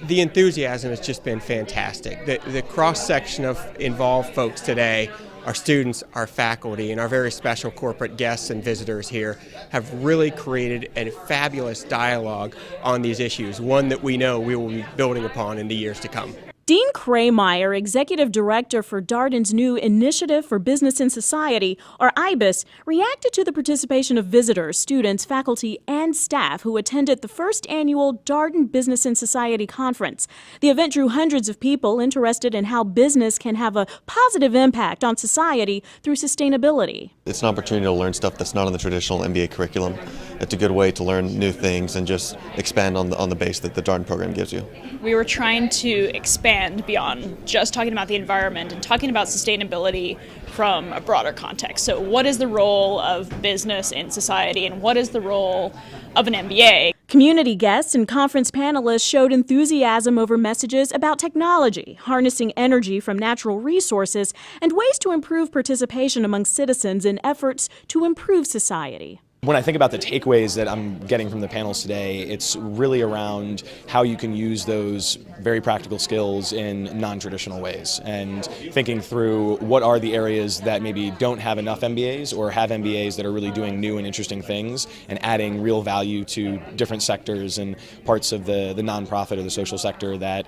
The enthusiasm has just been fantastic. The cross-section of involved folks today, our students, our faculty, and our very special corporate guests and visitors here have really created a fabulous dialogue on these issues, one that we know we will be building upon in the years to come. Dean Kraymeyer, Executive Director for Darden's new Initiative for Business in Society, or IBUS, reacted to the participation of visitors, students, faculty, and staff who attended the first annual Darden Business in Society conference. The event drew hundreds of people interested in how business can have a positive impact on society through sustainability. It's an opportunity to learn stuff that's not on the traditional MBA curriculum. It's a good way to learn new things and just expand on the base that the Darden program gives you. We were trying to expand beyond just talking about the environment and talking about sustainability from a broader context. So what is the role of business in society, and what is the role of an MBA? Community guests and conference panelists showed enthusiasm over messages about technology, harnessing energy from natural resources, and ways to improve participation among citizens in efforts to improve society. When I think about the takeaways that I'm getting from the panels today, it's really around how you can use those very practical skills in non-traditional ways, and thinking through what are the areas that maybe don't have enough MBAs or have MBAs that are really doing new and interesting things and adding real value to different sectors and parts of the nonprofit or the social sector that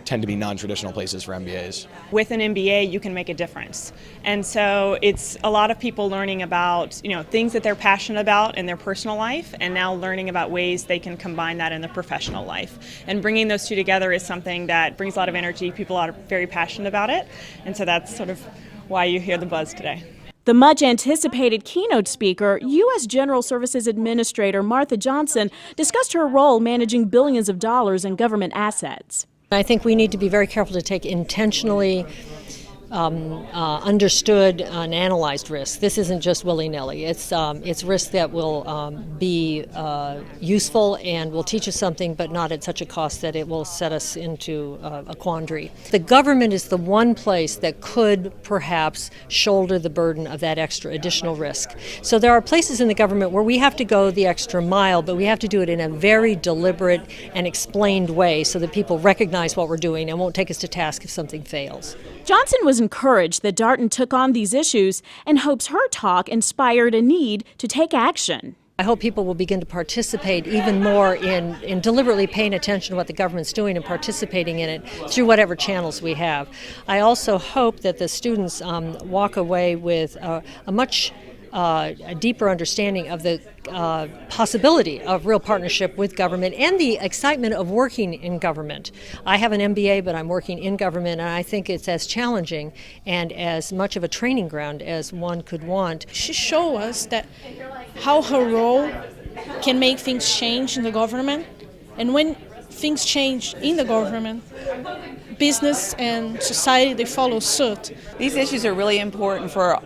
tend to be non-traditional places for MBAs. With an MBA, you can make a difference. And so it's a lot of people learning about, things that they're passionate about in their personal life, and now learning about ways they can combine that in their professional life. And bringing those two together is something that brings a lot of energy. People are very passionate about it, and so that's sort of why you hear the buzz today. The much-anticipated keynote speaker, U.S. General Services Administrator Martha Johnson, discussed her role managing billions of dollars in government assets. I think we need to be very careful to take intentionally understood and analyzed risk. This isn't just willy-nilly. It's risk that will be useful and will teach us something, but not at such a cost that it will set us into a quandary. The government is the one place that could perhaps shoulder the burden of that extra additional risk. So there are places in the government where we have to go the extra mile, but we have to do it in a very deliberate and explained way so that people recognize what we're doing and won't take us to task if something fails. Johnson was encouraged that Darden took on these issues and hopes her talk inspired a need to take action. I hope people will begin to participate even more in deliberately paying attention to what the government's doing and participating in it through whatever channels we have. I also hope that the students walk away with a much deeper understanding of the possibility of real partnership with government and the excitement of working in government. I have an MBA, but I'm working in government, and I think it's as challenging and as much of a training ground as one could want. She showed us that how her role can make things change in the government, and when things change in the government, business and society, they follow suit. These issues are really important for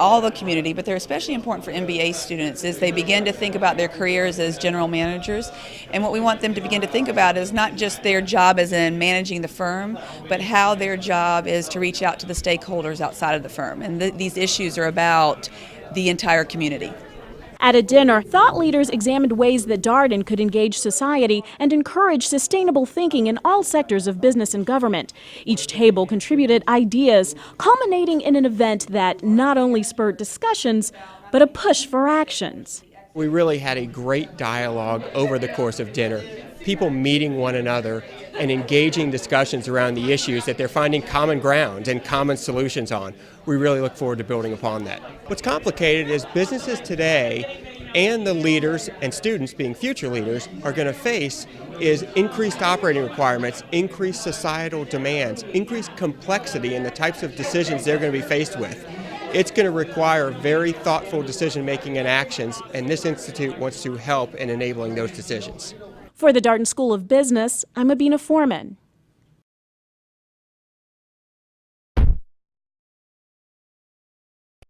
all the community, but they're especially important for MBA students as they begin to think about their careers as general managers. And what we want them to begin to think about is not just their job as in managing the firm, but how their job is to reach out to the stakeholders outside of the firm. And these issues are about the entire community. At a dinner, thought leaders examined ways that Darden could engage society and encourage sustainable thinking in all sectors of business and government. Each table contributed ideas, culminating in an event that not only spurred discussions, but a push for actions. We really had a great dialogue over the course of dinner. People meeting one another and engaging discussions around the issues that they're finding common ground and common solutions on. We really look forward to building upon that. What's complicated is businesses today and the leaders and students being future leaders are going to face is increased operating requirements, increased societal demands, increased complexity in the types of decisions they're going to be faced with. It's going to require very thoughtful decision making and actions, and this institute wants to help in enabling those decisions. For the Darden School of Business, I'm Abina Foreman.